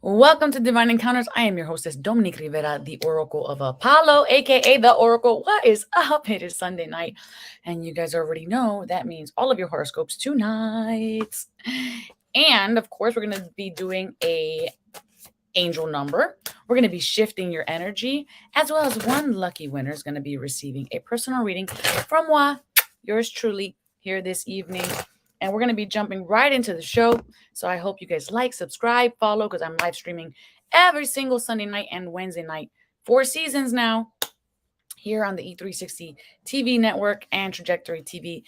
Welcome to Divine Encounters. I am your hostess, Dominique Rivera, the Oracle of Apollo, aka the Oracle. What is up? It is Sunday night, and you guys already know that means all of your horoscopes tonight. And of course, we're going to be doing a angel number. We're going to be shifting your energy, as well as one lucky winner is going to be receiving a personal reading from yours truly, here this evening. And we're going to be jumping right into the show. So I hope you guys like, subscribe, follow, because I'm live streaming every single Sunday night and Wednesday night. 4 seasons now here on the E360 TV network and Trajectory TV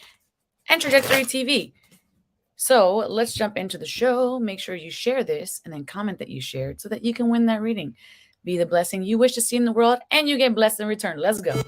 So let's jump into the show. Make sure you share this and then comment that you shared so that you can win that reading. Be the blessing you wish to see in the world, and you get blessed in return. Let's go.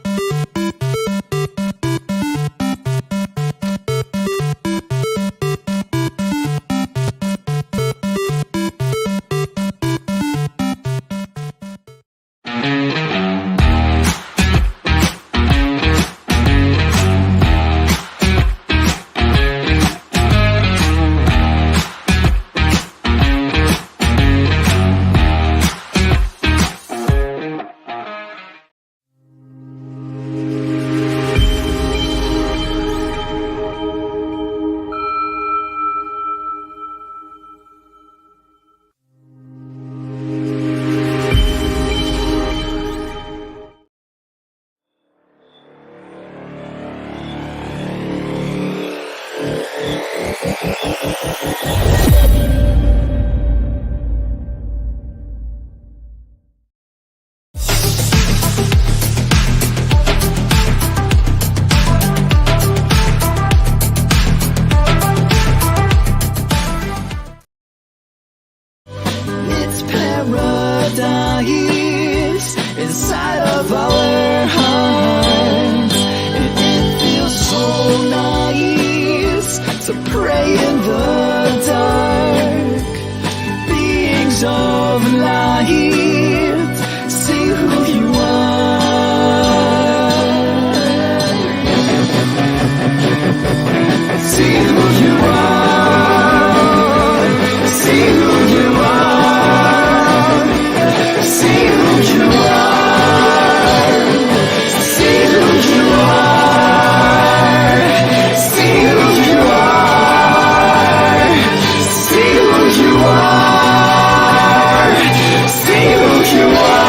It's paradise inside of our hearts, and it feels so nice to pray in the dark. Beings of light, see who you are. See who you are. See who you are. See who you are. See who you are. See who you are. See who you are. See who you are.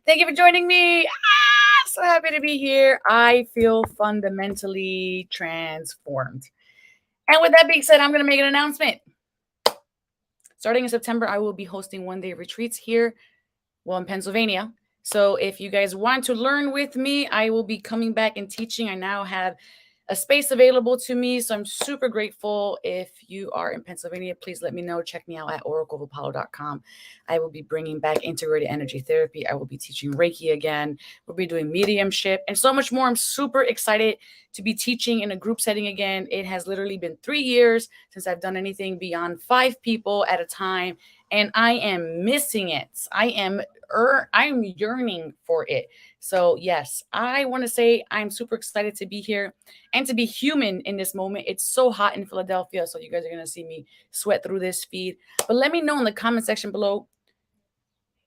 Thank you for joining me. So happy to be here. I feel fundamentally transformed. And with that being said, I'm going to make an announcement. Starting in September, I will be hosting one-day retreats here, in Pennsylvania. So if you guys want to learn with me, I will be coming back and teaching. I now have a space available to me. So I'm super grateful. If you are in Pennsylvania, please let me know. Check me out at oracleofapollo.com. I will be bringing back integrated energy therapy. I will be teaching Reiki again. We'll be doing mediumship and so much more. I'm super excited to be teaching in a group setting again. It has literally been 3 years since I've done anything beyond 5 people at a time, and I am missing it. I'm yearning for it. So yes, I want to say I'm super excited to be here and to be human in this moment. It's so hot in Philadelphia, so you guys are going to see me sweat through this feed. But let me know in the comment section below,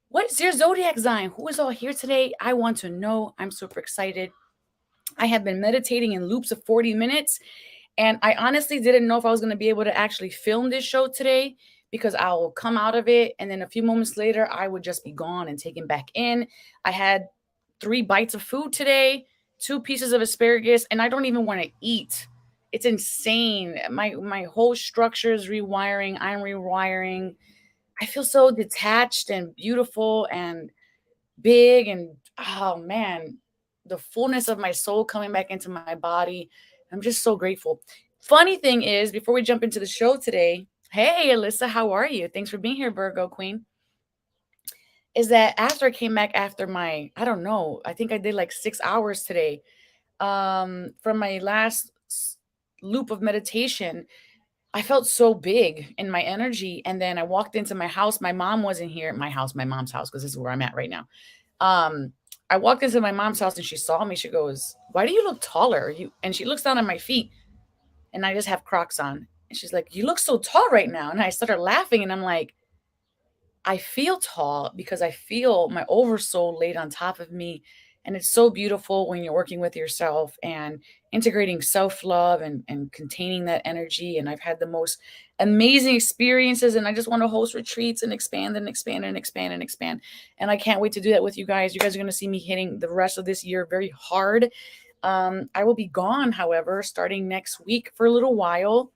what's your zodiac sign? Who is all here today? I want to know. I'm super excited. I have been meditating in loops of 40 minutes, and I honestly didn't know if I was going to be able to actually film this show today, because I will come out of it and then a few moments later I would just be gone and taken back in. I had 3 bites of food today, 2 pieces of asparagus, and I don't even want to eat. It's insane. My whole structure is rewiring. I'm rewiring. I feel so detached and beautiful and big, and oh man, the fullness of my soul coming back into my body. I'm just so grateful. Funny thing is, before we jump into the show today, hey Alyssa, how are you? Thanks for being here, Virgo Queen. Is that after I came back after my, I don't know, I think I did like 6 hours today, from my last loop of meditation, I felt so big in my energy. And then I walked into my house. My mom wasn't here. My house, my mom's house, because this is where I'm at right now. Um, I walked into my mom's house and she saw me. She goes, "Why do you look taller?" And she looks down at my feet and I just have Crocs on. And she's like, "You look so tall right now." And I started laughing and I'm like, I feel tall because I feel my oversoul laid on top of me. And it's so beautiful when you're working with yourself and integrating self love and containing that energy. And I've had the most amazing experiences. And I just want to host retreats and expand and expand and expand and expand. And I can't wait to do that with you guys. You guys are going to see me hitting the rest of this year very hard. I will be gone, however, starting next week for a little while.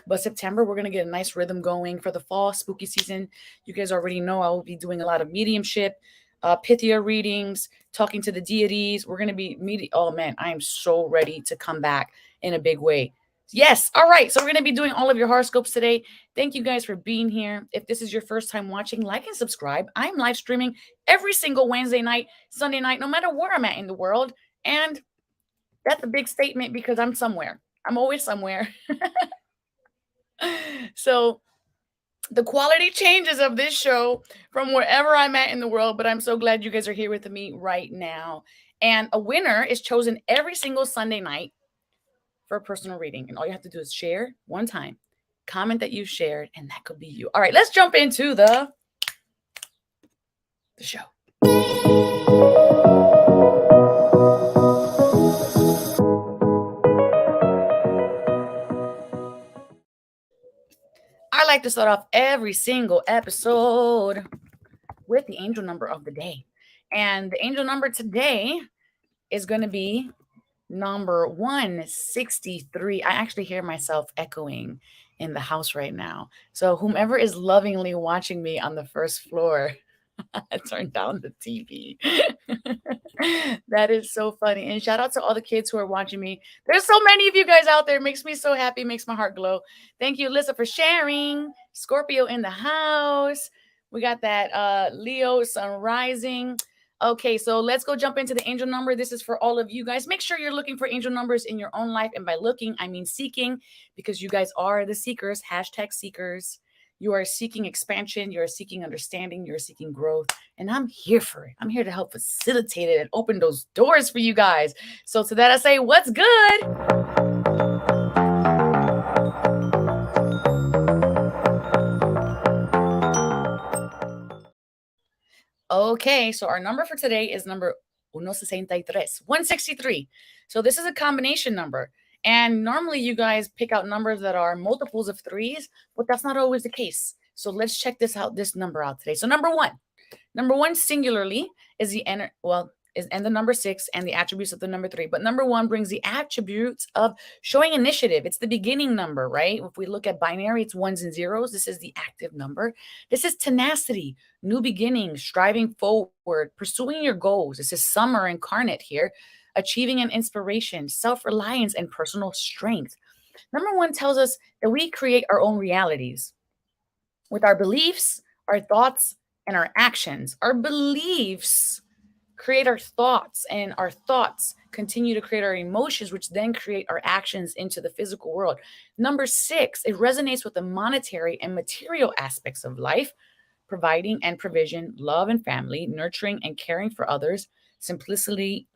But September, we're going to get a nice rhythm going for the fall spooky season. You guys already know I will be doing a lot of mediumship, Pythia readings, talking to the deities. We're going to be meeting. Oh, man, I am so ready to come back in a big way. Yes. All right. So we're going to be doing all of your horoscopes today. Thank you guys for being here. If this is your first time watching, like and subscribe. I'm live streaming every single Wednesday night, Sunday night, no matter where I'm at in the world. And that's a big statement because I'm somewhere. I'm always somewhere. So the quality changes of this show from wherever I'm at in the world, but I'm so glad you guys are here with me right now. And a winner is chosen every single Sunday night for a personal reading. And all you have to do is share one time, comment that you shared, and that could be you. All right, let's jump into the show. I like to start off every single episode with the angel number of the day. And the angel number today is going to be number 163. I actually hear myself echoing in the house right now. So, whomever is lovingly watching me on the first floor, I turned down the TV. That is so funny. And shout out to all the kids who are watching me. There's so many of you guys out there. It makes me so happy, makes my heart glow. Thank you, Alyssa, for sharing. Scorpio in the house. We got that Leo sun rising. Okay, so let's go jump into the angel number. This is for all of you guys. Make sure you're looking for angel numbers in your own life. And by looking, I mean seeking, because you guys are the seekers, hashtag seekers. You are seeking expansion. You're seeking understanding. You're seeking growth. And I'm here for it. I'm here to help facilitate it and open those doors for you guys. So to that I say, what's good? Okay, so our number for today is number 163. So this is a combination number. And normally you guys pick out numbers that are multiples of threes, but that's not always the case. So let's check this number out today. So number one singularly is and the number 6 and the attributes of the number 3. But number 1 brings the attributes of showing initiative. It's the beginning number, right? If we look at binary, it's ones and zeros. This is the active number. This is tenacity, new beginnings, striving forward, pursuing your goals. This is summer incarnate here, achieving an inspiration, self-reliance, and personal strength. Number 1 tells us that we create our own realities with our beliefs, our thoughts, and our actions. Our beliefs create our thoughts, and our thoughts continue to create our emotions, which then create our actions into the physical world. Number 6, it resonates with the monetary and material aspects of life, providing and provision, love and family, nurturing and caring for others, simplicity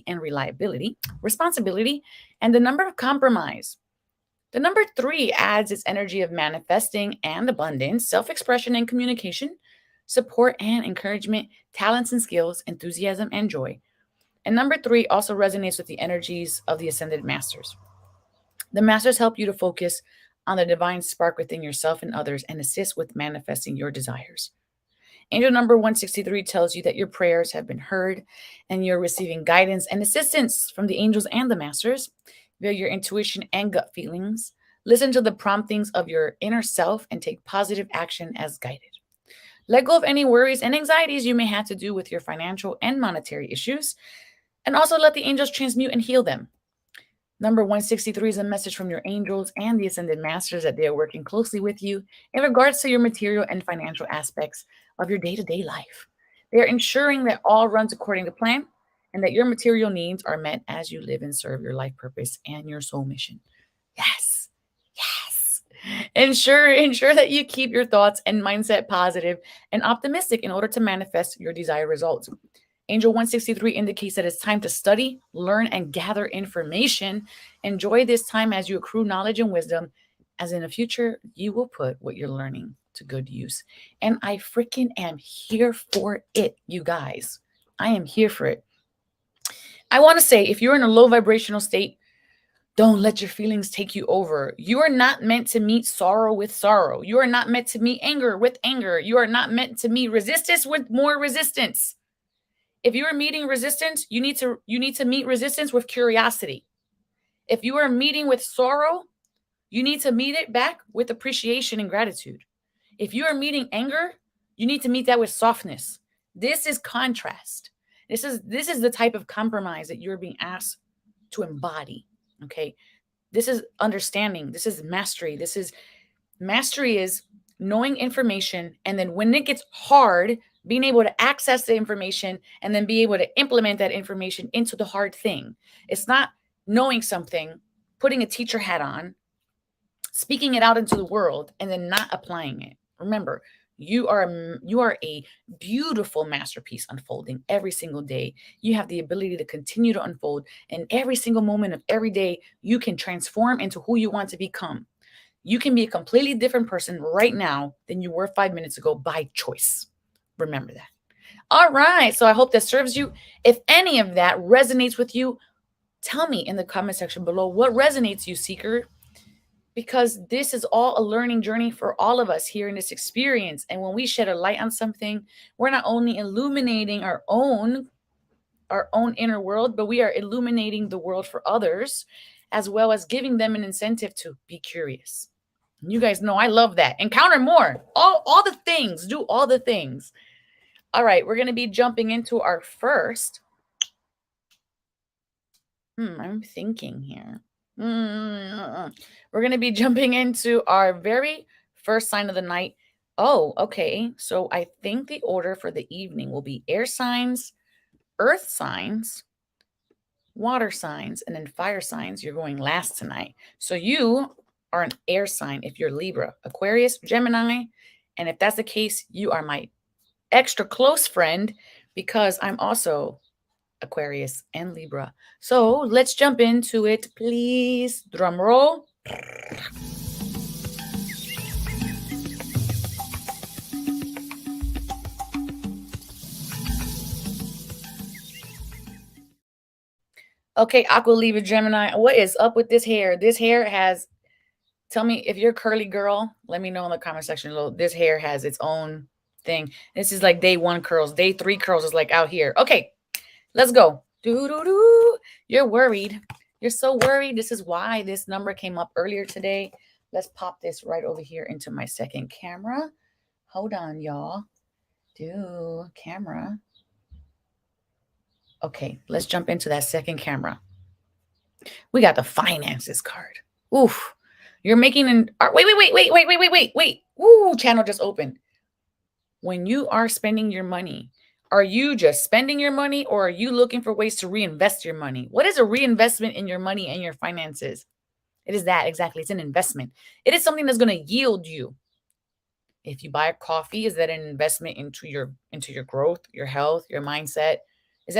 and reliability, responsibility, and the number of compromise. The number 3 adds its energy of manifesting and abundance, self-expression and communication, support and encouragement, talents and skills, enthusiasm and joy. And number 3 also resonates with the energies of the ascended masters. The masters help you to focus on the divine spark within yourself and others and assist with manifesting your desires. Angel number 163 tells you that your prayers have been heard and you're receiving guidance and assistance from the angels and the masters via your intuition and gut feelings. Listen to the promptings of your inner self and take positive action as guided. Let go of any worries and anxieties you may have to do with your financial and monetary issues, and also let the angels transmute and heal them. Number 163 is a message from your angels and the ascended masters that they are working closely with you in regards to your material and financial aspects of your day-to-day life. They are ensuring that all runs according to plan and that your material needs are met as you live and serve your life purpose and your soul mission. Yes. Yes. Ensure that you keep your thoughts and mindset positive and optimistic in order to manifest your desired results. Angel 163 indicates that it's time to study, learn, and gather information. Enjoy this time as you accrue knowledge and wisdom, as in the future, you will put what you're learning to good use. And I freaking am here for it, you guys. I am here for it. I want to say if you're in a low vibrational state, don't let your feelings take you over. You are not meant to meet sorrow with sorrow. You are not meant to meet anger with anger. You are not meant to meet resistance with more resistance. If you are meeting resistance, you need to meet resistance with curiosity. If you are meeting with sorrow, you need to meet it back with appreciation and gratitude. If you are meeting anger, you need to meet that with softness. This is contrast. This is the type of compromise that you're being asked to embody. Okay. This is understanding. This is mastery. Mastery is knowing information, and then when it gets hard, being able to access the information and then be able to implement that information into the hard thing. It's not knowing something, putting a teacher hat on, speaking it out into the world, and then not applying it. Remember, you are a beautiful masterpiece unfolding every single day. You have the ability to continue to unfold, and every single moment of every day you can transform into who you want to become. You can be a completely different person right now than you were 5 minutes ago by choice. Remember that. All right, so I hope that serves you. If any of that resonates with you, tell me in the comment section below what resonates you, seeker, because this is all a learning journey for all of us here in this experience. And when we shed a light on something, we're not only illuminating our own inner world, but we are illuminating the world for others, as well as giving them an incentive to be curious. You guys know I love that. Encounter more. All the things. Do all the things. All right, we're going to be jumping into our first. I'm thinking here. We're going to be jumping into our very first sign of the night. Oh, okay. So I think the order for the evening will be air signs, earth signs, water signs, and then fire signs. You're going last tonight. So you are an air sign if you're Libra, Aquarius, Gemini. And if that's the case, you are my extra close friend because I'm also Aquarius and Libra. So let's jump into it, please. Drum roll. Okay, Aqua, Libra, Gemini. What is up with this hair? This hair has, tell me if you're a curly girl, let me know in the comment section below. This hair has its own thing. This is like day 1 curls. Day 3 curls is like out here. Okay, let's go. Do. You're worried. You're so worried. This is why this number came up earlier today. Let's pop this right over here into my second camera. Hold on, y'all. Camera. Okay, let's jump into that second camera. We got the finances card. Oof. You're making an wait. Ooh, channel just opened. When you are spending your money, are you just spending your money or are you looking for ways to reinvest your money? What is a reinvestment in your money and your finances? It is that exactly. It's an investment. It is something that's going to yield you. If you buy a coffee, is that an investment into your growth, your health, your mindset?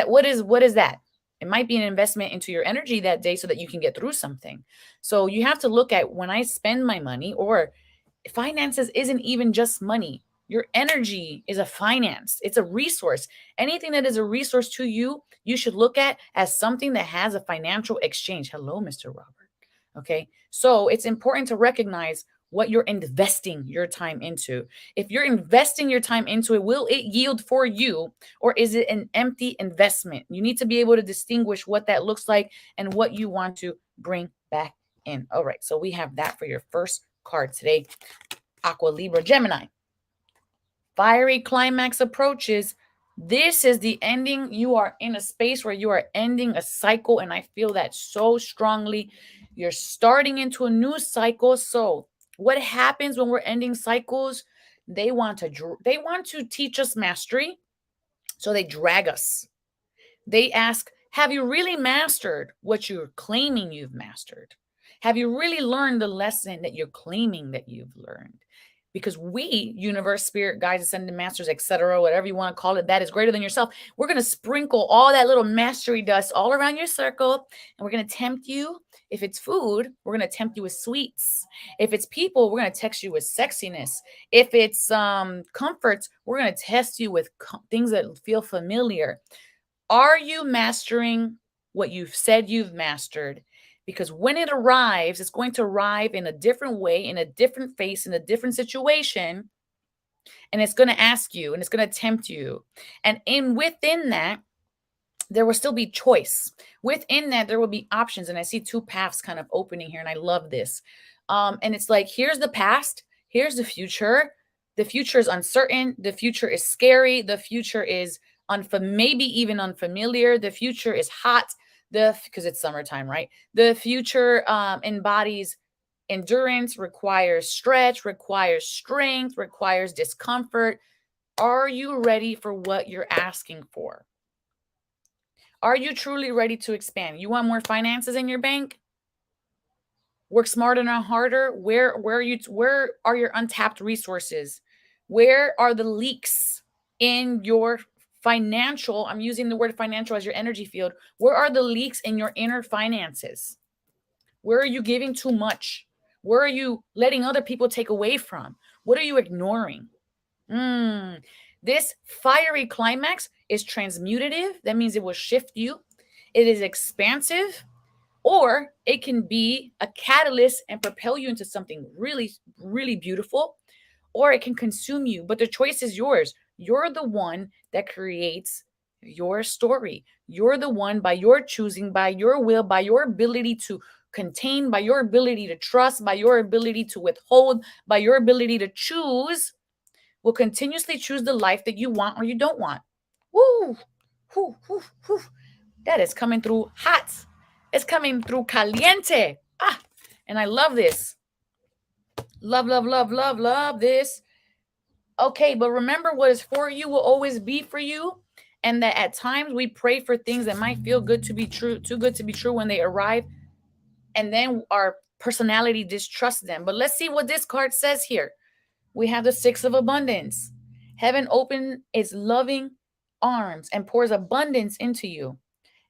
What is that? It might be an investment into your energy that day so that you can get through something. So you have to look at when I spend my money, or finances isn't even just money. Your energy is a finance. It's a resource. Anything that is a resource to you, you should look at as something that has a financial exchange. Hello, Mr. Robert. Okay. So it's important to recognize what you're investing your time into. If you're investing your time into it, will it yield for you, or is it an empty investment? You need to be able to distinguish what that looks like and what you want to bring back in. All right. So we have that for your first card today. Aqua, Libra, Gemini. Fiery climax approaches. This is the ending. You are in a space where you are ending a cycle, and I feel that so strongly. You're starting into a new cycle. So what happens when we're ending cycles? They want to teach us mastery, so they drag us. They ask, have you really mastered what you're claiming you've mastered? Have you really learned the lesson that you're claiming that you've learned? Because we, universe, spirit, guides, ascended masters, etc., whatever you want to call it, that is greater than yourself. We're going to sprinkle all that little mastery dust all around your circle, and we're going to tempt you. If it's food, we're going to tempt you with sweets. If it's people, we're going to text you with sexiness. If it's comforts, we're going to test you with things that feel familiar. Are you mastering what you've said you've mastered? Because when it arrives, it's going to arrive in a different way, in a different face, in a different situation. And it's going to ask you and it's going to tempt you. And within that, there will still be choice. Within that, there will be options. And I see two paths kind of opening here. And I love this. And it's like, here's the past, here's the future. The future is uncertain. The future is scary. The future is maybe even unfamiliar. The future is hot. Because it's summertime, right? The future embodies endurance, requires stretch, requires strength, requires discomfort. Are you ready for what you're asking for? Are you truly ready to expand? You want more finances in your bank? Work smarter, not harder. Where are your untapped resources? Where are the leaks in your financial? I'm using the word financial as your energy field. Where are the leaks in your inner finances? Where are you giving too much? Where are you letting other people take away from? What are you ignoring? This fiery climax is transmutative. That means it will shift you. It is expansive, or it can be a catalyst and propel you into something really, really beautiful, or it can consume you. But the choice is yours. You're the one that creates your story. You're the one, by your choosing, by your will, by your ability to contain, by your ability to trust, by your ability to withhold, by your ability to choose, will continuously choose the life that you want or you don't want. Woo! Whew, whew, whew. That is coming through hot. It's coming through caliente. And I love this. Love, love, love, love, love this. Okay, but remember, what is for you will always be for you. And that at times we pray for things that might feel good to be true, too good to be true when they arrive. And then our personality distrusts them. But let's see what this card says here. We have the Six of Abundance. Heaven opens its loving arms and pours abundance into you.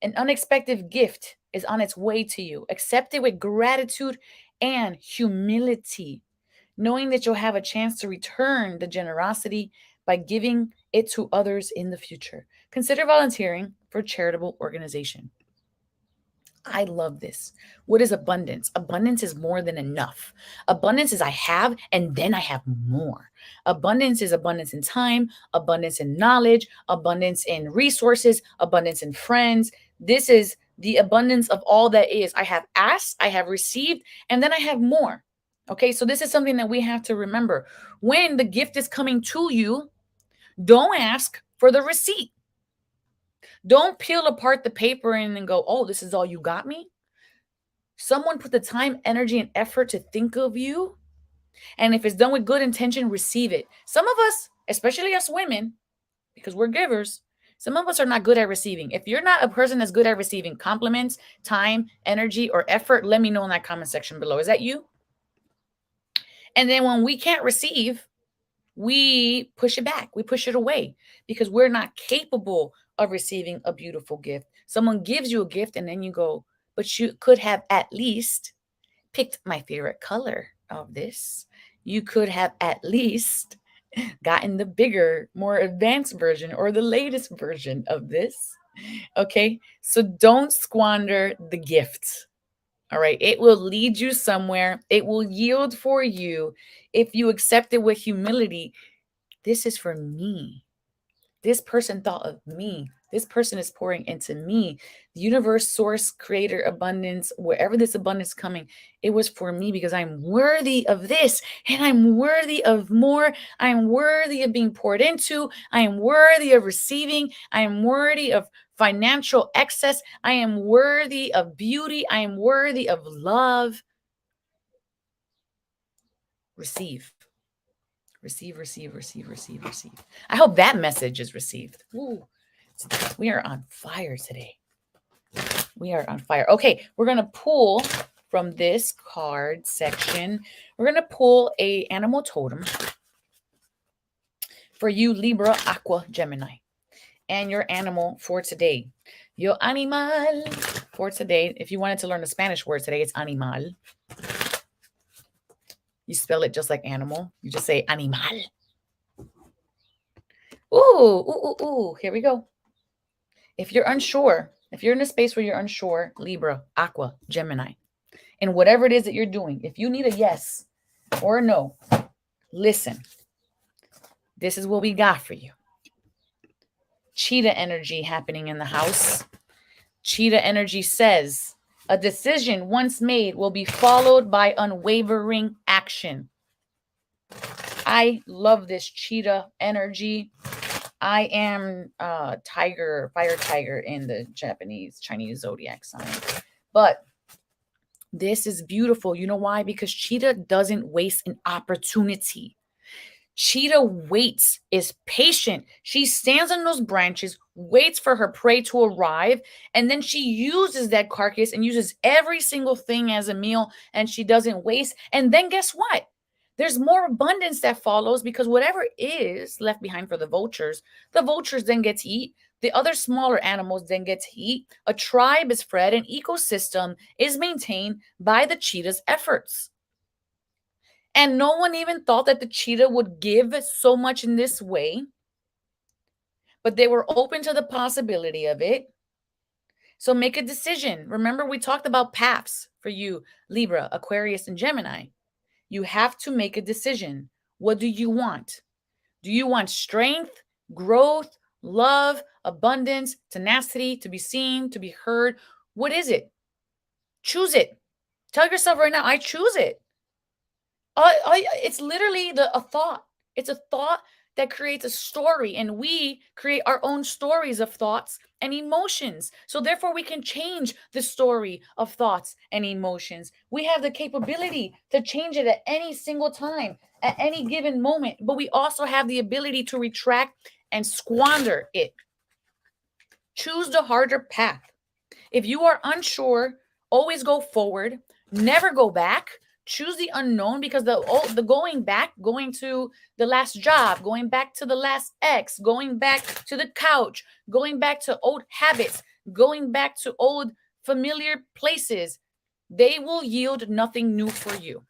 An unexpected gift is on its way to you. Accept it with gratitude and humility, knowing that you'll have a chance to return the generosity by giving it to others in the future. Consider volunteering for a charitable organization. I love this. What is abundance? Abundance is more than enough. Abundance is I have and then I have more. Abundance is abundance in time, abundance in knowledge, abundance in resources, abundance in friends. This is the abundance of all that is. I have asked, I have received, and then I have more. Okay, so this is something that we have to remember. When the gift is coming to you, don't ask for the receipt. Don't peel apart the paper and then go, oh, this is all you got me. Someone put the time, energy, and effort to think of you. And if it's done with good intention, receive it. Some of us, especially us women, because we're givers, some of us are not good at receiving. If you're not a person that's good at receiving compliments, time, energy, or effort, let me know in that comment section below. Is that you? And then when we can't receive, we push it back. We push it away because we're not capable of receiving a beautiful gift. Someone gives you a gift and then you go, but you could have at least picked my favorite color of this. You could have at least gotten the bigger, more advanced version or the latest version of this. Okay. So don't squander the gift. All right. It will lead you somewhere. It will yield for you if you accept it with humility. This is for me. This person thought of me. This person is pouring into me. The universe, source, creator, abundance, wherever this abundance is coming, it was for me because I'm worthy of this and I'm worthy of more. I am worthy of being poured into. I am worthy of receiving. I am worthy of financial excess. I am worthy of beauty. I am worthy of love. Receive. Receive, receive, receive, receive, receive. I hope that message is received. Ooh, we are on fire today. We are on fire. Okay, we're going to pull from this card section, we're going to pull a animal totem for you, Libra, Aqua, Gemini. And your animal for today. Your animal for today. If you wanted to learn the Spanish word today, it's animal. You spell it just like animal. You just say animal. Ooh. Here we go. If you're unsure, if you're in a space where you're unsure, Libra, Aqua, Gemini, and whatever it is that you're doing, if you need a yes or a no, listen. This is what we got for you. Cheetah energy happening in the house. Cheetah energy says, a decision once made will be followed by unwavering action. I love this cheetah energy. I am fire tiger in the Chinese zodiac sign. But this is beautiful. You know why? Because cheetah doesn't waste an opportunity. Cheetah waits, is patient. She stands on those branches, waits for her prey to arrive, and then she uses that carcass and uses every single thing as a meal, and she doesn't waste. And then guess what? There's more abundance that follows, because whatever is left behind for the vultures then get to eat. The other smaller animals then get to eat. A tribe is fed, an ecosystem is maintained by the cheetah's efforts. And no one even thought that the cheetah would give so much in this way, but they were open to the possibility of it. So make a decision. Remember, we talked about paths for you, Libra, Aquarius, and Gemini. You have to make a decision. What do you want? Do you want strength, growth, love, abundance, tenacity, to be seen, to be heard? What is it? Choose it. Tell yourself right now, I choose it. It's literally a thought. It's a thought that creates a story, and we create our own stories of thoughts and emotions. So therefore, we can change the story of thoughts and emotions. We have the capability to change it at any single time, at any given moment, but we also have the ability to retract and squander it. Choose the harder path. If you are unsure, always go forward, never go back. Choose the unknown, because the going back, going to the last job, going back to the last ex, going back to the couch, going back to old habits, going back to old familiar places, they will yield nothing new for you.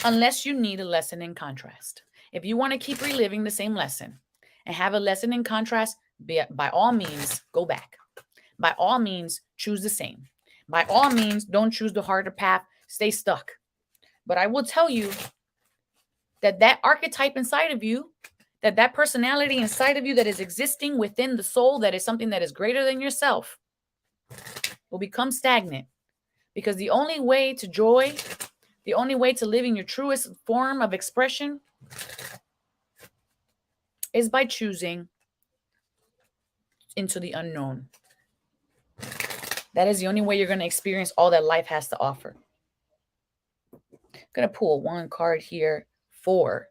Unless you need a lesson in contrast. If you want to keep reliving the same lesson and have a lesson in contrast, by all means, go back. By all means, choose the same. By all means, don't choose the harder path. Stay stuck. But I will tell you that archetype inside of you, that personality inside of you that is existing within the soul, that is something that is greater than yourself, will become stagnant. Because the only way to joy, the only way to live in your truest form of expression is by choosing into the unknown. That is the only way you're going to experience all that life has to offer. I'm going to pull one card here for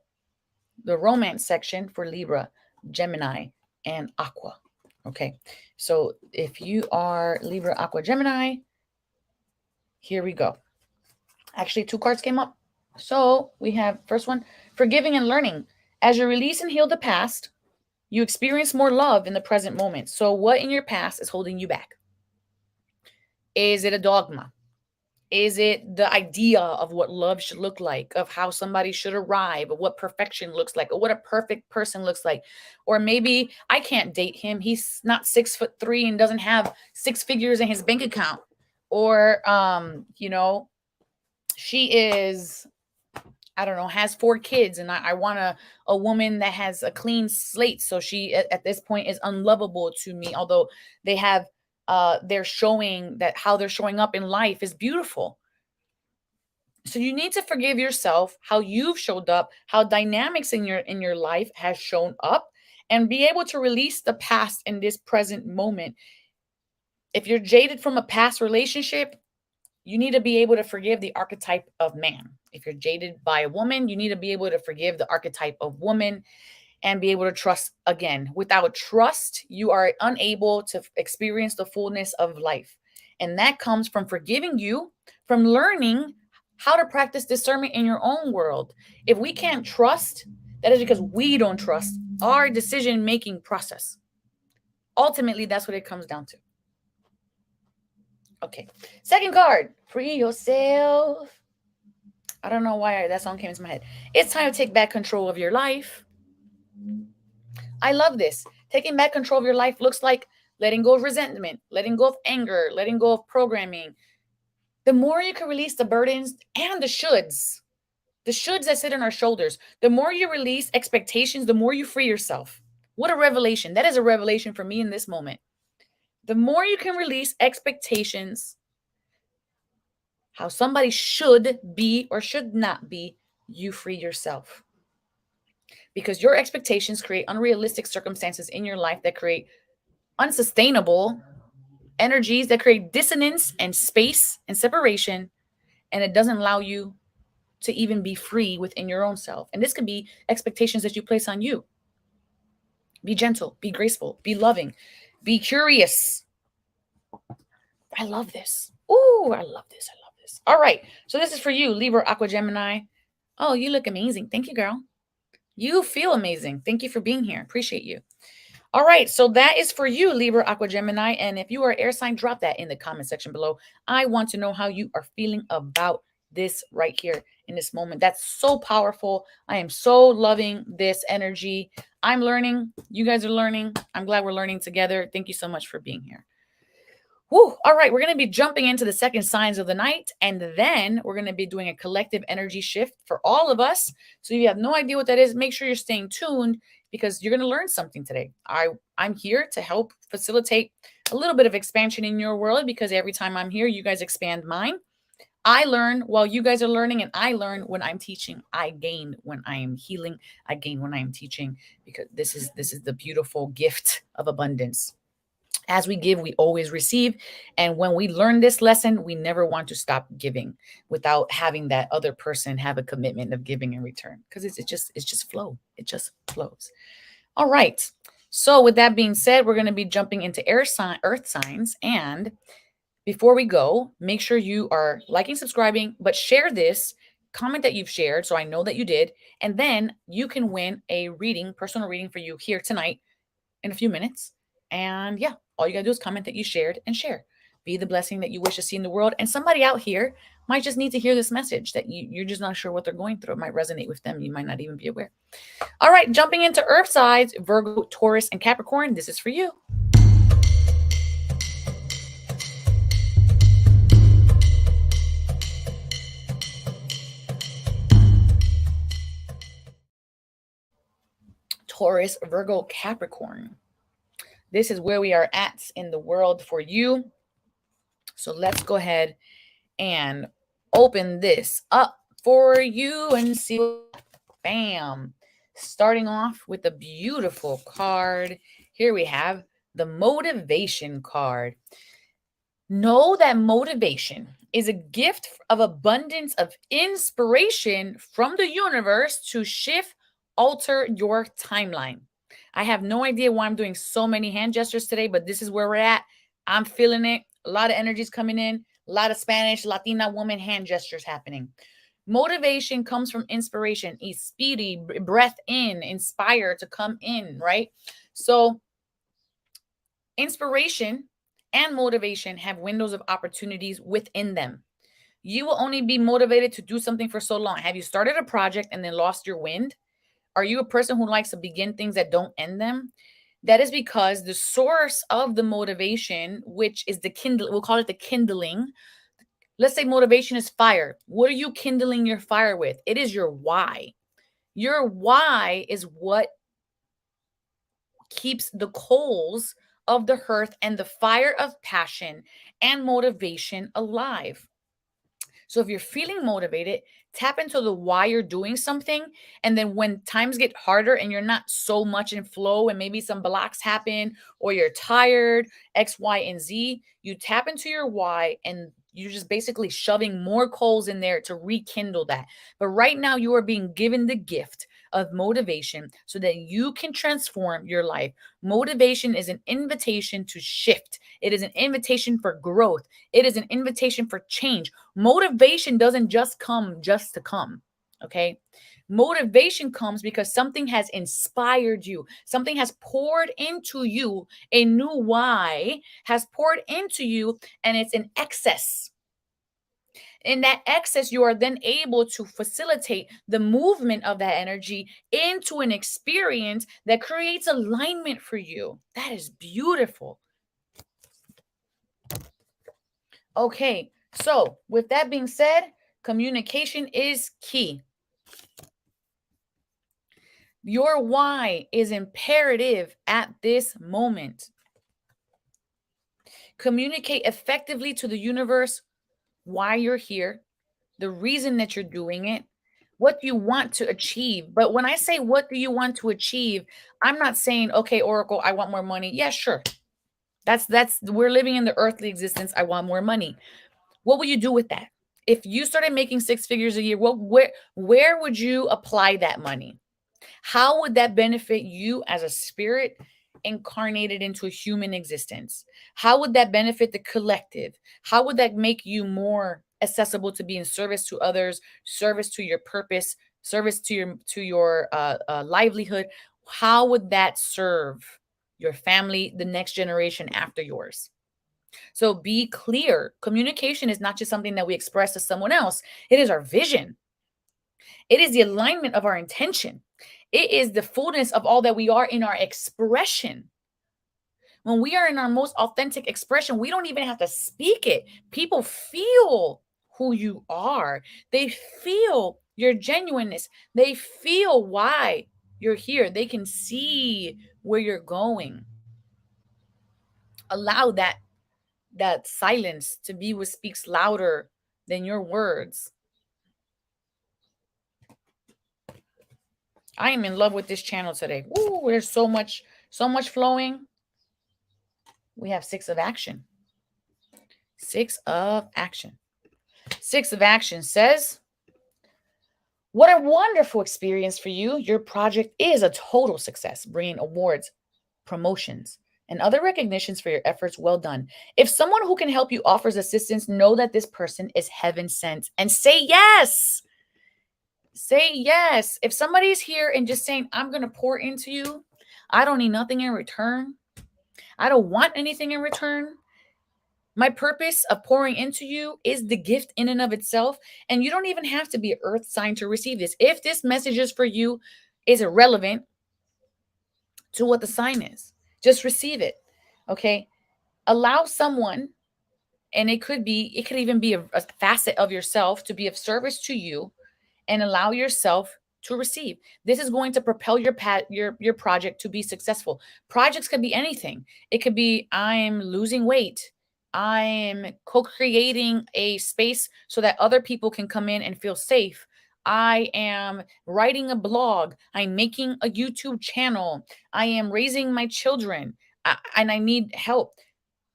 the romance section for Libra, Gemini, and Aqua. Okay, so if you are Libra, Aqua, Gemini, here we go. Actually, 2 cards came up. So we have first one, forgiving and learning. As you release and heal the past, you experience more love in the present moment. So what in your past is holding you back? Is it a dogma? Is it the idea of what love should look like, of how somebody should arrive, of what perfection looks like, or what a perfect person looks like? Or maybe I can't date him. He's not 6'3" and doesn't have 6 figures in his bank account. Or, she is, I don't know, has 4 kids, and I want a woman that has a clean slate. So she, at this point, is unlovable to me, although they have they're showing that how they're showing up in life is beautiful. So you need to forgive yourself, how you've showed up, how dynamics in your life has shown up, and be able to release the past in this present moment. If you're jaded from a past relationship, you need to be able to forgive the archetype of man. If you're jaded by a woman, you need to be able to forgive the archetype of woman and be able to trust again. Without trust, you are unable to experience the fullness of life. And that comes from forgiving you, from learning how to practice discernment in your own world. If we can't trust, that is because we don't trust our decision making process. Ultimately, that's what it comes down to. Okay. Second card, free yourself. I don't know why that song came into my head. It's time to take back control of your life. I love this. Taking back control of your life looks like letting go of resentment, letting go of anger, letting go of programming. The more you can release the burdens and the shoulds that sit on our shoulders, the more you release expectations, the more you free yourself. What a revelation. That is a revelation for me in this moment. The more you can release expectations, how somebody should be or should not be, you free yourself. Because your expectations create unrealistic circumstances in your life that create unsustainable energies, that create dissonance and space and separation, and it doesn't allow you to even be free within your own self. And this could be expectations that you place on you. Be gentle, be graceful, be loving, be curious. I love this. Ooh, I love this. I love this. All right. So this is for you, Libra, Aqua, Gemini. Oh, you look amazing. Thank you, girl. You feel amazing. Thank you for being here. Appreciate you. All right. So that is for you, Libra, Aqua, Gemini. And if you are air sign, drop that in the comment section below. I want to know how you are feeling about this right here in this moment. That's so powerful. I am so loving this energy. I'm learning. You guys are learning. I'm glad we're learning together. Thank you so much for being here. Woo. All right, we're going to be jumping into the second signs of the night, and then we're going to be doing a collective energy shift for all of us. So if you have no idea what that is, make sure you're staying tuned because you're going to learn something today. I'm here to help facilitate a little bit of expansion in your world because every time I'm here, you guys expand mine. I learn while you guys are learning, and I learn when I'm teaching. I gain when I am healing. I gain when I am teaching because this is the beautiful gift of abundance. As we give, we always receive. And when we learn this lesson, we never want to stop giving without having that other person have a commitment of giving in return. Because it's just flow. It just flows. All right. So with that being said, we're going to be jumping into earth signs. And before we go, make sure you are liking, subscribing, but share this, comment that you've shared so I know that you did. And then you can win a reading, personal reading for you here tonight in a few minutes. And yeah, all you gotta do is comment that you shared and share. Be the blessing that you wish to see in the world. And somebody out here might just need to hear this message that you're just not sure what they're going through. It might resonate with them. You might not even be aware. All right, jumping into earth signs, Virgo, Taurus, and Capricorn. This is for you. Taurus, Virgo, Capricorn. This is where we are at in the world for you. So let's go ahead and open this up for you and see. Bam. Starting off with a beautiful card. Here we have the motivation card. Know that motivation is a gift of abundance of inspiration from the universe to shift, alter your timeline. I have no idea why I'm doing so many hand gestures today, but this is where we're at. I'm feeling it. A lot of energies coming in, a lot of Spanish, Latina woman hand gestures happening. Motivation comes from inspiration, a speedy breath in, inspire to come in, right? So inspiration and motivation have windows of opportunities within them. You will only be motivated to do something for so long. Have you started a project and then lost your wind? Are you a person who likes to begin things that don't end them? That is because the source of the motivation, which is the kindle, we'll call it the kindling. Let's say motivation is fire. What are you kindling your fire with? It is your why. Your why is what keeps the coals of the hearth and the fire of passion and motivation alive. So if you're feeling motivated, tap into the why you're doing something. And then when times get harder and you're not so much in flow and maybe some blocks happen or you're tired, X, Y, and Z, you tap into your why and you're just basically shoving more coals in there to rekindle that. But right now you are being given the gift of motivation so that you can transform your life. Motivation is an invitation to shift, it is an invitation for growth, it is an invitation for change. Motivation doesn't just come just to come, okay? Motivation comes because something has inspired you, something has poured into you, a new why has poured into you, and it's in excess. In that excess, you are then able to facilitate the movement of that energy into an experience that creates alignment for you. That is beautiful. Okay, so with that being said, communication is key. Your why is imperative at this moment. Communicate effectively to the universe why you're here, the reason that you're doing it, what you want to achieve. But when I say what do you want to achieve, I'm not saying, okay, Oracle, I want more money. Yeah, sure. That's we're living in the earthly existence. I want more money. What will you do with that? If you started making six figures a year, where would you apply that money? How would that benefit you as a spirit incarnated into a human existence? How would that benefit the collective? How would that make you more accessible to be in service to others, service to your purpose, service to your livelihood? How would that serve your family, the next generation after yours? So be clear. Communication is not just something that we express to someone else. It is our vision. It is the alignment of our intention. It is the fullness of all that we are in our expression. When we are in our most authentic expression, we don't even have to speak it. People feel who you are. They feel your genuineness. They feel why you're here. They can see where you're going. Allow that silence to be what speaks louder than your words. I am in love with this channel today. Ooh, there's so much flowing. We have six of action. Six of action. Six of action says, what a wonderful experience for you. Your project is a total success, bringing awards, promotions, and other recognitions for your efforts. Well done. If someone who can help you offers assistance, know that this person is heaven sent and say yes. Say yes. If somebody's here and just saying, I'm going to pour into you, I don't need nothing in return. I don't want anything in return. My purpose of pouring into you is the gift in and of itself. And you don't even have to be an earth sign to receive this. If this message is for you, is irrelevant to what the sign is. Just receive it. Okay. Allow someone, and it could even be a facet of yourself to be of service to you, and allow yourself to receive. This is going to propel your project to be successful. Projects could be anything. It could be, I'm losing weight. I'm co-creating a space so that other people can come in and feel safe. I am writing a blog. I'm making a YouTube channel. I am raising my children, and I need help.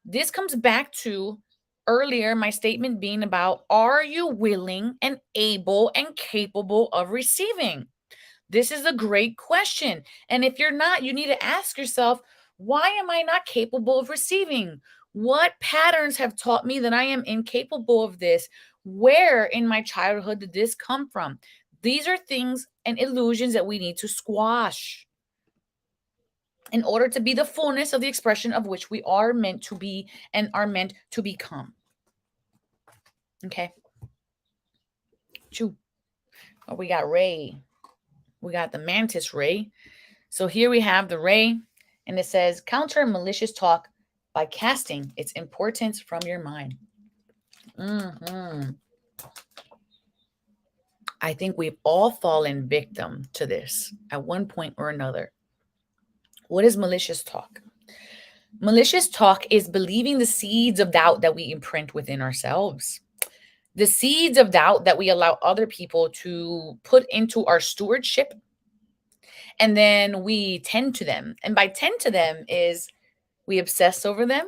This comes back to earlier my statement being about, are you willing and able and capable of receiving? This is a great question. And if you're not, you need to ask yourself, why am I not capable of receiving? What patterns have taught me that I am incapable of this? Where in my childhood did this come from? These are things and illusions that we need to squash in order to be the fullness of the expression of which we are meant to be and are meant to become. Okay. Choo. Oh, we got Ray. We got the mantis Ray. So here we have the Ray, and it says, counter malicious talk by casting its importance from your mind. I think we've all fallen victim to this at one point or another. What is malicious talk? Malicious talk is believing the seeds of doubt that we imprint within ourselves. The seeds of doubt that we allow other people to put into our stewardship, and then we tend to them. And by tend to them is we obsess over them,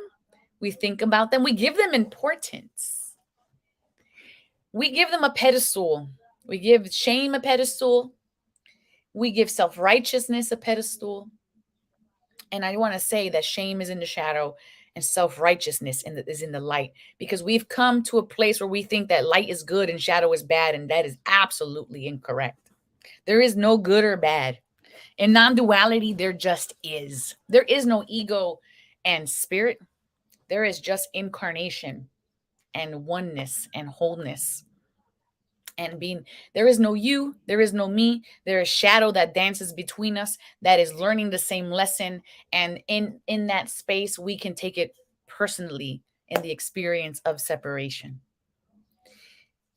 we think about them, we give them importance. We give them a pedestal. We give shame a pedestal. We give self-righteousness a pedestal. And I want to say that shame is in the shadow and self-righteousness is in the light, because we've come to a place where we think that light is good and shadow is bad, and that is absolutely incorrect. There is no good or bad. In non-duality, there just is. There is no ego and spirit. There is just incarnation and oneness and wholeness and being. There is no you, there is no me. There is shadow that dances between us, that is learning the same lesson, and in that space we can take it personally in the experience of separation.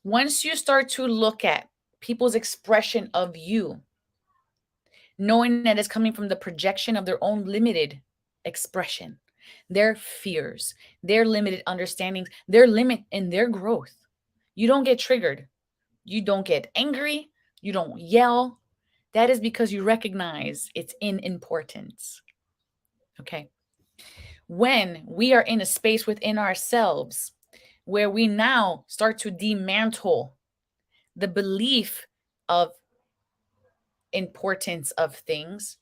Once you start to look at people's expression of you, knowing that it's coming from the projection of their own limited expression, their fears, their limited understandings, their limit in their growth, you don't get triggered. You don't get angry. You don't yell. That is because you recognize it's in importance. Okay. When we are in a space within ourselves where we now start to dismantle the belief of importance of things,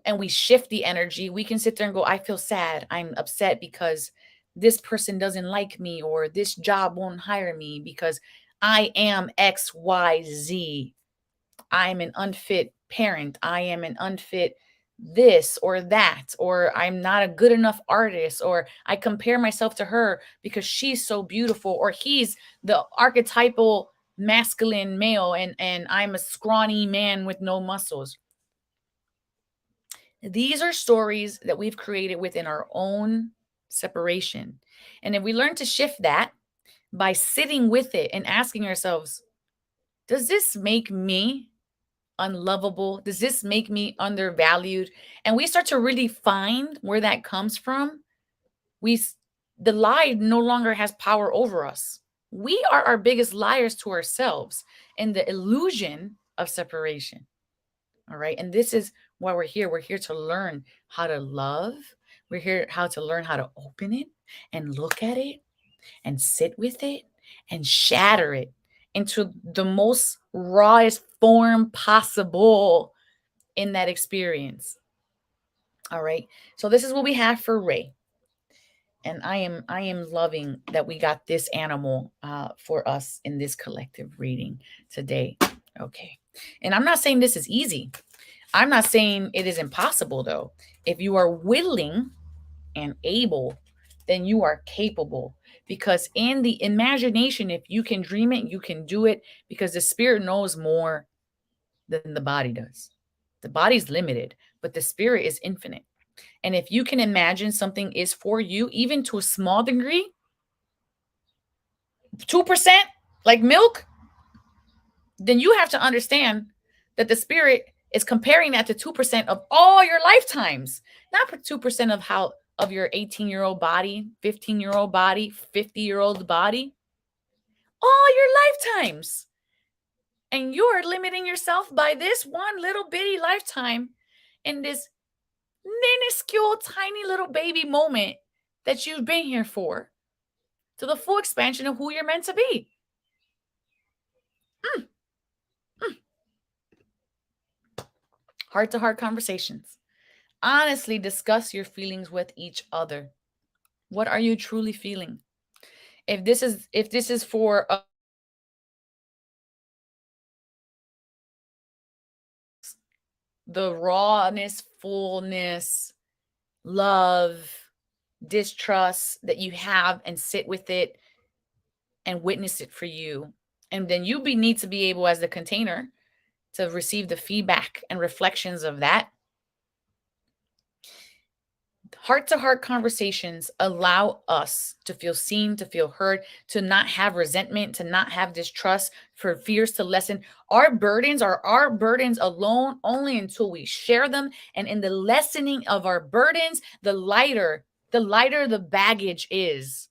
and we shift the energy, we can sit there and go, I feel sad. I'm upset because this person doesn't like me, or this job won't hire me because I am XYZ. I'm an unfit parent. I am an unfit this or that, or I'm not a good enough artist, or I compare myself to her because she's so beautiful, or he's the archetypal masculine male and I'm a scrawny man with no muscles. These are stories that we've created within our own separation. And if we learn to shift that by sitting with it and asking ourselves, does this make me unlovable? Does this make me undervalued? And we start to really find where that comes from. The lie no longer has power over us. We are our biggest liars to ourselves in the illusion of separation. All right. And this is why we're here. We're here to learn how to love. We're here how to learn how to open it and look at it and sit with it and shatter it into the most rawest form possible in that experience. All right. So this is what we have for Ray. And I am loving that we got this animal for us in this collective reading today. Okay. And I'm not saying this is easy. I'm not saying it is impossible though. If you are willing and able, then you are capable. Because in the imagination, if you can dream it, you can do it, because the spirit knows more than the body does. The body's limited, but the spirit is infinite. And if you can imagine something is for you, even to a small degree, 2%, like milk, then you have to understand that the spirit is comparing that to 2% of all your lifetimes, not 2% of how of your 18-year-old body, 15-year-old body, 50-year-old body, all your lifetimes. And you're limiting yourself by this one little bitty lifetime in this minuscule, tiny little baby moment that you've been here for, to the full expansion of who you're meant to be. Heart-to-heart conversations. Honestly discuss your feelings with each other. What are you truly feeling? If this is for the rawness, fullness, love, distrust that you have, and sit with it and witness it for you. And then you need to be able, as the container, to receive the feedback and reflections of that. Heart-to-heart conversations allow us to feel seen, to feel heard, to not have resentment, to not have distrust, for fears to lessen. Our burdens are our burdens alone only until we share them. And in the lessening of our burdens, the lighter the baggage is.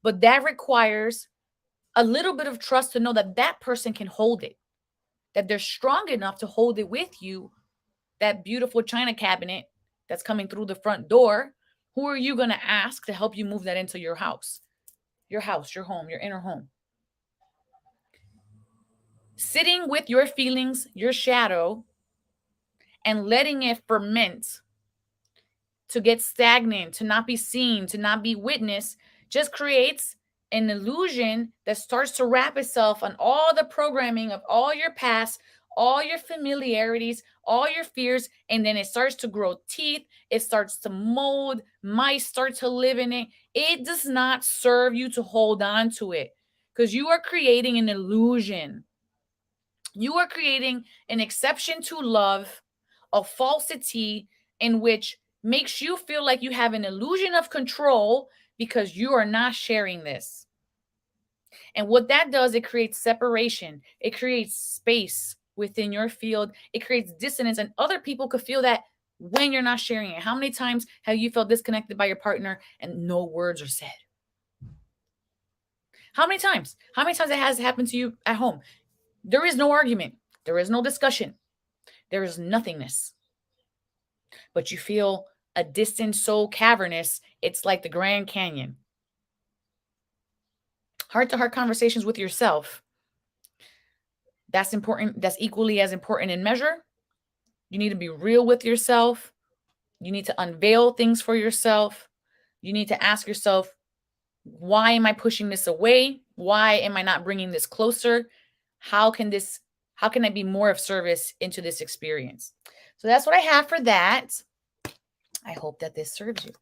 But that requires a little bit of trust to know that that person can hold it, that they're strong enough to hold it with you. That beautiful china cabinet that's coming through the front door, who are you going to ask to help you move that into your house, your home, your inner home? Sitting with your feelings, your shadow, and letting it ferment, to get stagnant, to not be seen, to not be witnessed, just creates an illusion that starts to wrap itself on all the programming of all your past, all your familiarities, all your fears, and then it starts to grow teeth. It starts to mold. Mice start to live in it. It does not serve you to hold on to it, because you are creating an illusion. You are creating an exception to love, a falsity in which makes you feel like you have an illusion of control because you are not sharing this. And what that does, it creates separation. It creates space within your field. It creates dissonance, and other people could feel that when you're not sharing it. How many times have you felt disconnected by your partner and no words are said? How many times? How many times it has happened to you at home? There is no argument. There is no discussion. There is nothingness. But you feel a distance so cavernous, it's like the Grand Canyon. Heart-to-heart conversations with yourself. That's important. That's equally as important in measure. You need to be real with yourself. You need to unveil things for yourself. You need to ask yourself, why am I pushing this away? Why am I not bringing this closer? How can I be more of service into this experience? So that's what I have for that. I hope that this serves you.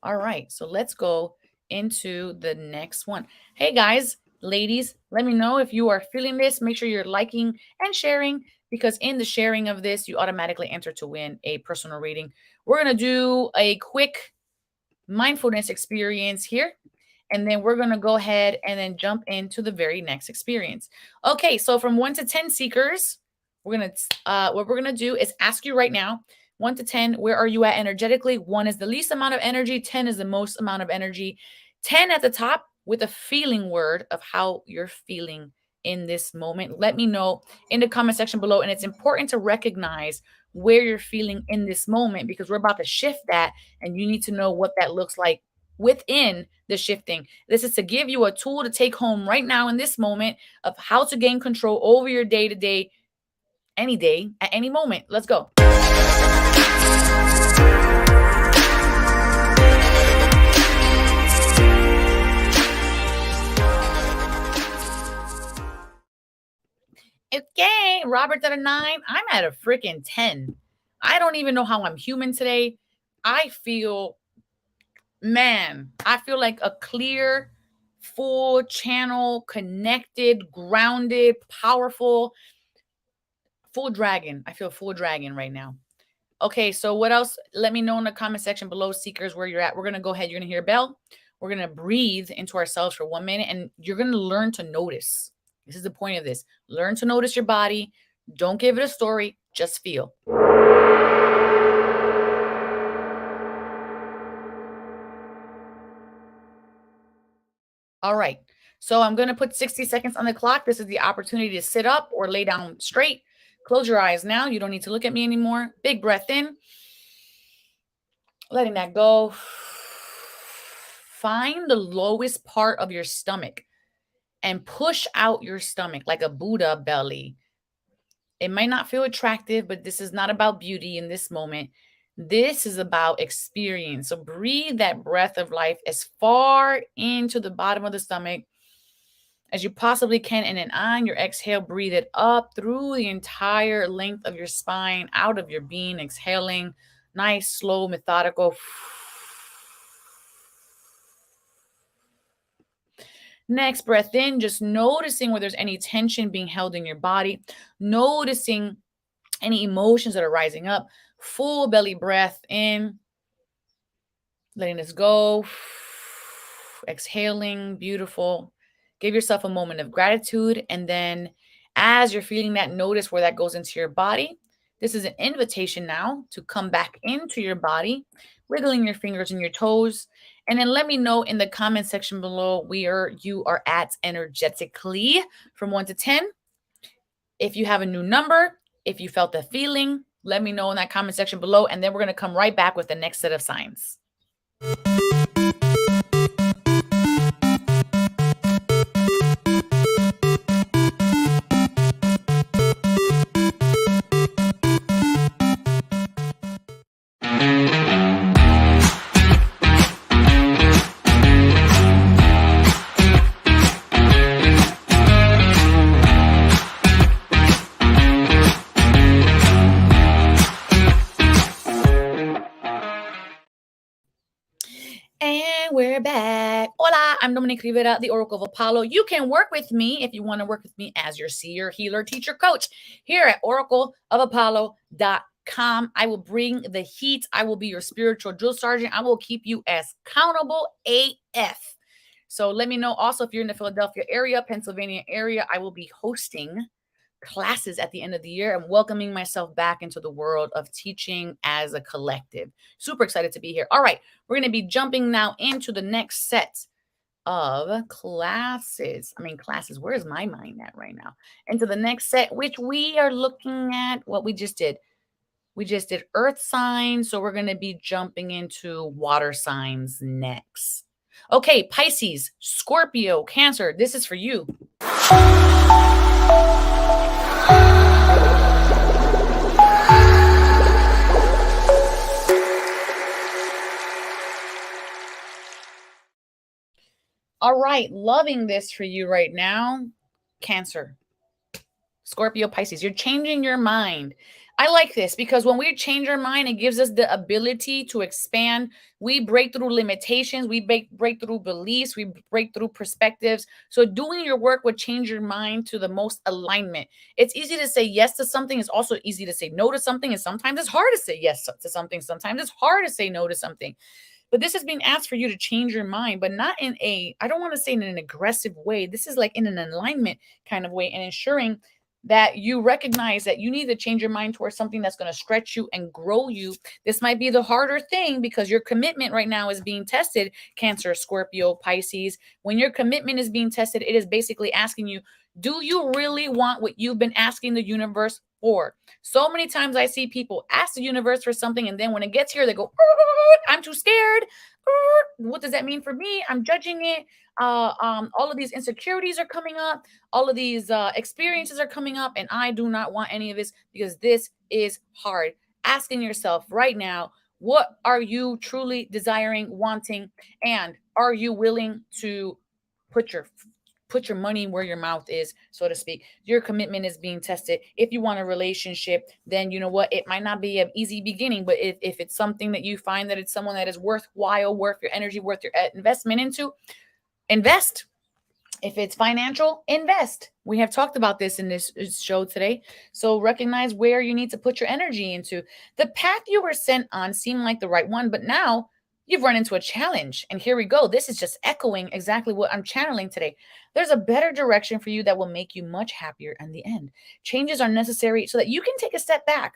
All right, so let's go into the next one. Hey guys, ladies, let me know if you are feeling this. Make sure you're liking and sharing, because in the sharing of this, you automatically enter to win a personal reading. We're going to do a quick mindfulness experience here, and then we're going to go ahead and then jump into the very next experience. Okay, so from 1 to 10 seekers, what we're going to do is ask you right now, 1 to 10, where are you at energetically? 1 is the least amount of energy. 10 is the most amount of energy. 10 at the top with a feeling word of how you're feeling in this moment. Let me know in the comment section below. And it's important to recognize where you're feeling in this moment, because we're about to shift that, and you need to know what that looks like within the shifting. This is to give you a tool to take home right now in this moment of how to gain control over your day-to-day, any day, at any moment. Let's go. Okay, Robert's at a 9. I'm at a freaking 10. I don't even know how I'm human today. I feel like a clear, full channel, connected, grounded, powerful, full dragon. I feel full dragon right now. Okay, so what else? Let me know in the comment section below, seekers, where you're at. We're going to go ahead. You're going to hear a bell. We're going to breathe into ourselves for 1 minute, and you're going to learn to notice. This is the point of this. Learn to notice your body. Don't give it a story. Just feel. All right. So I'm going to put 60 seconds on the clock. This is the opportunity to sit up or lay down straight. Close your eyes now. You don't need to look at me anymore. Big breath in. Letting that go. Find the lowest part of your stomach and push out your stomach like a Buddha belly. It might not feel attractive, but this is not about beauty in this moment. This is about experience. So breathe that breath of life as far into the bottom of the stomach as you possibly can. And then on your exhale, breathe it up through the entire length of your spine, out of your being, exhaling. Nice, slow, methodical. Next breath in, just noticing where there's any tension being held in your body, noticing any emotions that are rising up. Full belly breath in, letting this go. Exhaling, beautiful. Give yourself a moment of gratitude. And then as you're feeling that, notice where that goes into your body. This is an invitation now to come back into your body, wiggling your fingers and your toes. And then let me know in the comment section below where you are at energetically from 1 to 10. If you have a new number, if you felt the feeling, let me know in that comment section below. And then we're going to come right back with the next set of signs. And we're back. Hola, I'm Dominique Rivera, the Oracle of Apollo. You can work with me if you want to work with me as your seer, healer, teacher, coach here at oracleofapollo.com. I will bring the heat. I will be your spiritual drill sergeant. I will keep you as accountable AF. So let me know also if you're in the Philadelphia area, Pennsylvania area, I will be hosting classes at the end of the year and welcoming myself back into the world of teaching as a collective. Super excited to be here. All right, we're going to be jumping now into the next set of classes. Classes. Where's my mind at right now? Into the next set, which we are looking at what we just did. We just did earth signs, so we're going to be jumping into water signs next. Okay, Pisces, Scorpio, Cancer, this is for you. All right, loving this for you right now, Cancer, Scorpio, Pisces. You're changing your mind. I like this because when we change our mind, it gives us the ability to expand. We break through limitations. We break through beliefs. We break through perspectives. So doing your work would change your mind to the most alignment. It's easy to say yes to something. It's also easy to say no to something. And sometimes it's hard to say yes to something. Sometimes it's hard to say no to something. But this is being asked for you to change your mind, but not in I don't want to say in an aggressive way. This is like in an alignment kind of way and ensuring that you recognize that you need to change your mind towards something that's going to stretch you and grow you. This might be the harder thing because your commitment right now is being tested, Cancer, Scorpio, Pisces. When your commitment is being tested, it is basically asking you, do you really want what you've been asking the universe for? So many times I see people ask the universe for something, and then when it gets here, they go, I'm too scared. What does that mean for me? I'm judging it. All of these insecurities are coming up. All of these experiences are coming up, and I do not want any of this because this is hard. Asking yourself right now, what are you truly desiring, wanting, and are you willing to put your money where your mouth is, so to speak? Your commitment is being tested. If you want a relationship, then you know what? It might not be an easy beginning, but if it's something that you find that it's someone that is worthwhile, worth your energy, worth your investment into, invest. If it's financial, invest. We have talked about this in this show today. So recognize where you need to put your energy into. The path you were sent on seemed like the right one, but now you've run into a challenge. And here we go. This is just echoing exactly what I'm channeling today. There's a better direction for you that will make you much happier in the end. Changes are necessary so that you can take a step back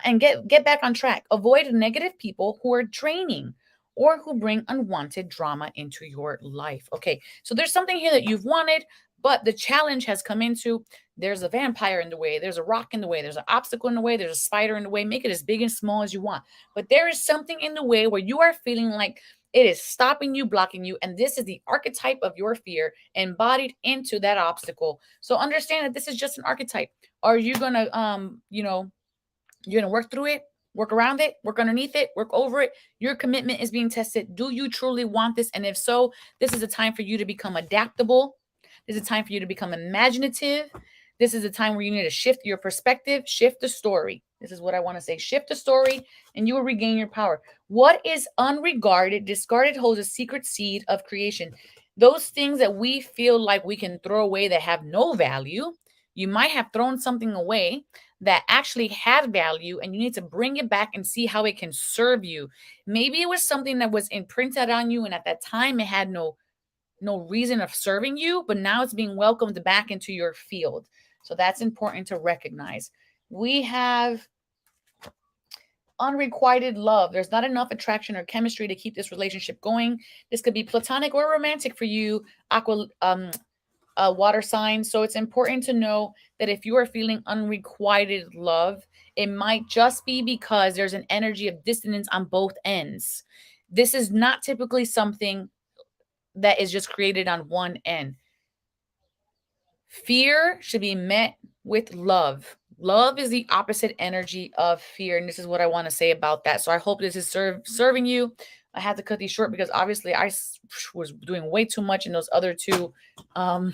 and get back on track. Avoid negative people who are draining or who bring unwanted drama into your life. Okay, so there's something here that you've wanted, but the challenge has come into there's a vampire in the way, there's a rock in the way, there's an obstacle in the way, there's a spider in the way. Make it as big and small as you want. But there is something in the way where you are feeling like it is stopping you, blocking you. And this is the archetype of your fear embodied into that obstacle. So understand that this is just an archetype. Are you going to, you're going to work through it, work around it, work underneath it, work over it? Your commitment is being tested. Do you truly want this? And if so, this is a time for you to become adaptable. This is a time for you to become imaginative. This is a time where you need to shift your perspective, shift the story. This is what I want to say. Shift the story and you will regain your power. What is unregarded, discarded holds a secret seed of creation. Those things that we feel like we can throw away that have no value, you might have thrown something away that actually had value and you need to bring it back and see how it can serve you. Maybe it was something that was imprinted on you and at that time it had no reason of serving you, but now it's being welcomed back into your field. So that's important to recognize. We have unrequited love. There's not enough attraction or chemistry to keep this relationship going. This could be platonic or romantic for you, water sign. So it's important to know that if you are feeling unrequited love, it might just be because there's an energy of dissonance on both ends. This is not typically something that is just created on one end. Fear should be met with love. Love is the opposite energy of fear. And this is what I want to say about that. So I hope this is serving you. I had to cut these short because obviously was doing way too much in those other two, um,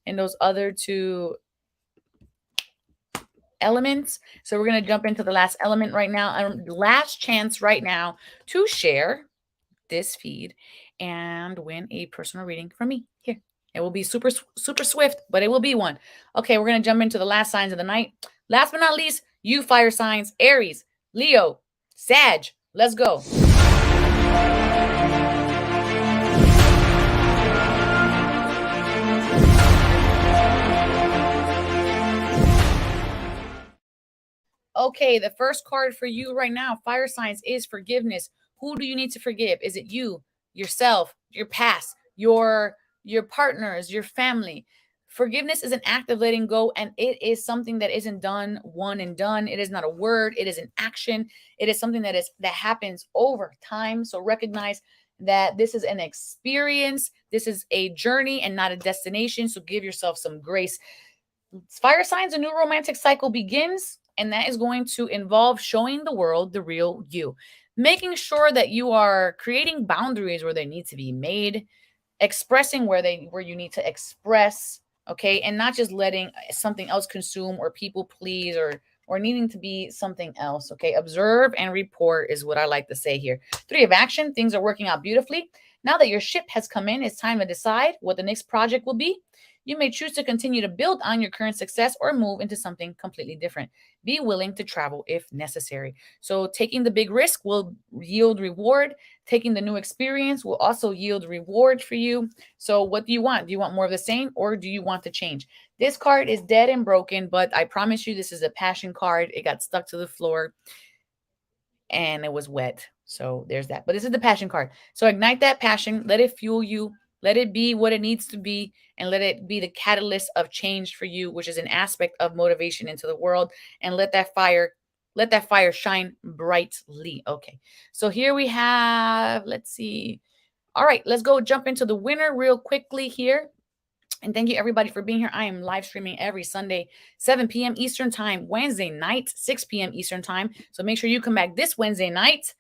in those other two elements. So we're going to jump into the last element right now. Last chance right now to share this feed and win a personal reading from me here. It will be super swift, but it will be one. Okay, we're going to jump into the last signs of the night. Last but not least, you fire signs, Aries, Leo, Sag. Let's go. Okay, the first card for you right now, fire signs, is forgiveness. Who do you need to forgive? Is it you, yourself, your past, your partners, your family? Forgiveness is an act of letting go, and it is something that isn't done one and done. It is not a word, it is an action. It is something that happens over time. So recognize that this is an experience, this is a journey and not a destination. So give yourself some grace. Fire signs, a new romantic cycle begins, and that is going to involve showing the world the real you, making sure that you are creating boundaries where they need to be made, expressing where you need to express, okay, and not just letting something else consume or people please or needing to be something else, okay. Observe and report is what I like to say here. 3 of action, things are working out beautifully. Now that your ship has come in, it's time to decide what the next project will be. You may choose to continue to build on your current success or move into something completely different. Be willing to travel if necessary. So taking the big risk will yield reward. Taking the new experience will also yield reward for you. So what do you want? Do you want more of the same, or do you want to change? This card is dead and broken, but I promise you this is a passion card. It got stuck to the floor and it was wet. So there's that. But this is the passion card. So ignite that passion, let it fuel you, let it be what it needs to be, and let it be the catalyst of change for you, which is an aspect of motivation into the world. And let that fire shine brightly. Okay. So here we have, let's see. All right, let's go jump into the winner real quickly here. And thank you everybody for being here. I am live streaming every Sunday, 7 p.m. Eastern time, Wednesday night, 6 p.m. Eastern time. So make sure you come back this Wednesday night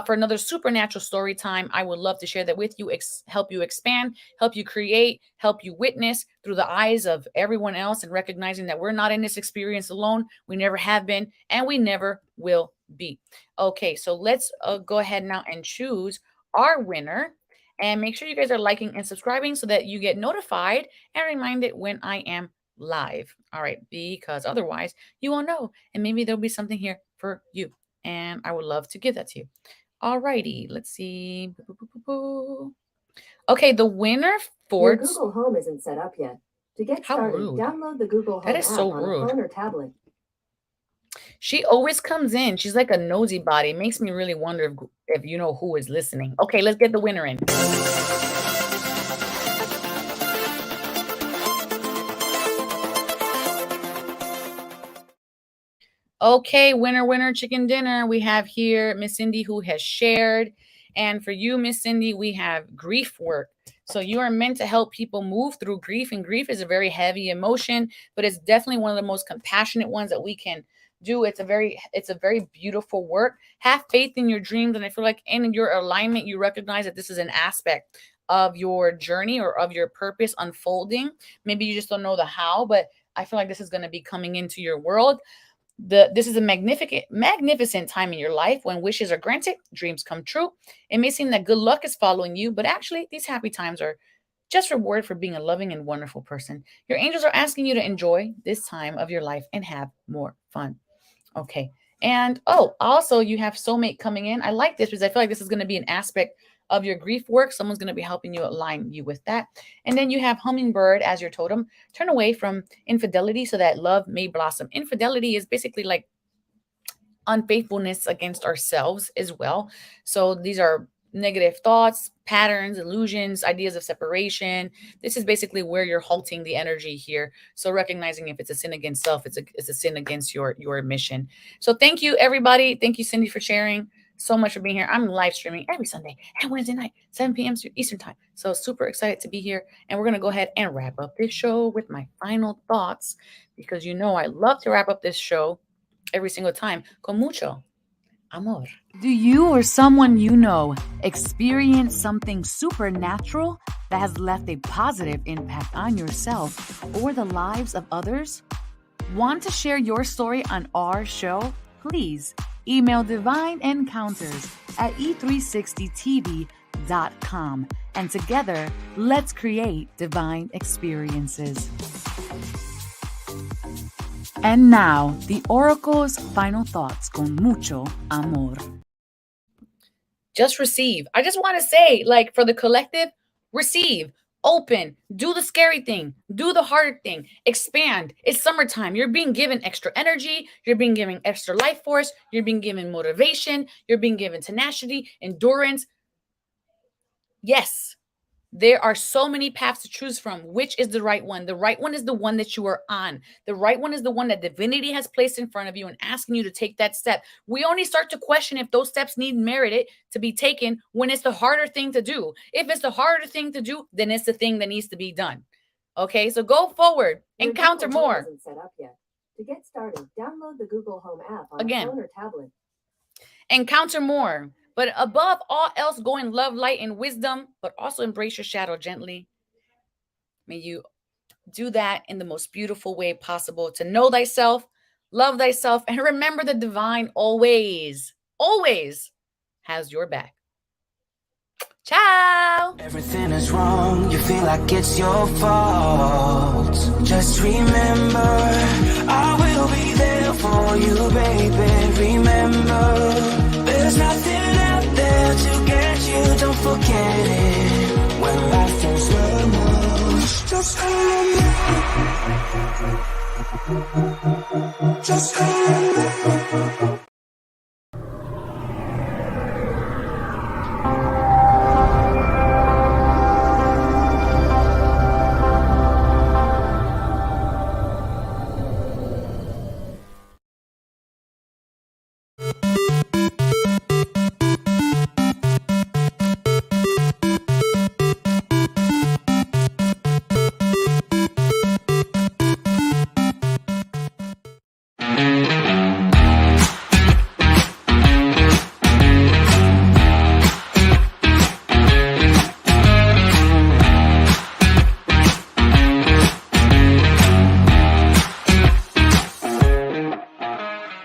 for another supernatural story time. I would love to share that with you, help you expand, help you create, help you witness through the eyes of everyone else, and recognizing that we're not in this experience alone. We never have been, and we never will be. Okay, so let's go ahead now and choose our winner. And make sure you guys are liking and subscribing so that you get notified and reminded when I am live. All right, because otherwise you won't know. And maybe there'll be something here for you. And I would love to give that to you. All righty, let's see. Okay, the winner for Your Google Home isn't set up yet. To get How started, rude. download the Google Home That is so app on a rude. phone or tablet. She always comes in. She's like a nosy body. It makes me really wonder if you know who is listening. Okay, let's get the winner in. Okay, winner, chicken dinner. We have here Miss Cindy, who has shared. And for you, Miss Cindy, we have grief work. So you are meant to help people move through grief. And grief is a very heavy emotion, but it's definitely one of the most compassionate ones that we can do. It's a very beautiful work. Have faith in your dreams. And I feel like in your alignment, you recognize that this is an aspect of your journey or of your purpose unfolding. Maybe you just don't know the how, but I feel like this is going to be coming into your world. This is a magnificent time in your life when wishes are granted, dreams come true. It may seem that good luck is following you, but actually these happy times are just reward for being a loving and wonderful person. Your angels are asking you to enjoy this time of your life and have more fun. Okay. And also you have soulmate coming in. I like this because I feel like this is going to be an aspect of your grief work. Someone's going to be helping you align you with that. And then you have hummingbird as your totem. Turn away from infidelity so that love may blossom. Infidelity is basically like unfaithfulness against ourselves as well. So these are negative thoughts, patterns, illusions, ideas of separation. This is basically where you're halting the energy here. So recognizing if it's a sin against self, it's a sin against your mission. So thank you, everybody. Thank you, Cindy, for sharing. so much for being here. I'm live streaming every Sunday and Wednesday night, 7 p.m. Eastern time. So super excited to be here. And we're going to go ahead and wrap up this show with my final thoughts, because you know I love to wrap up this show every single time con mucho amor. Do you or someone you know experience something supernatural that has left a positive impact on yourself or the lives of others? Want to share your story on our show? Please email Divine Encounters at e360tv.com, and together, let's create divine experiences. And now, the Oracle's final thoughts con mucho amor. Just receive. I just want to say, like, for the collective, receive, open, do the scary thing, do the harder thing, expand. It's summertime. You're being given extra energy. You're being given extra life force. You're being given motivation. You're being given tenacity, endurance. Yes, there are so many paths to choose from. Which is the right one? The right one is the one that you are on. The right one is the one that divinity has placed in front of you and asking you to take that step. We only start to question if those steps need merited to be taken when it's the harder thing to do. If it's the harder thing to do, then it's the thing that needs to be done. Okay, so go forward, encounter Google Home more. isn't set up yet. To get started, download the Google Home app on Again. a phone or tablet. Encounter more. But above all else, go in love, light, and wisdom, but also embrace your shadow gently. May you do that in the most beautiful way possible, to know thyself, love thyself, and remember the divine always, always has your back. Ciao. Everything is wrong, you feel like it's your fault. Just remember, I will be there for you, baby. Remember, there's nothing out there to get you, don't forget it. When life feels lemons, just hold me. Just hold me.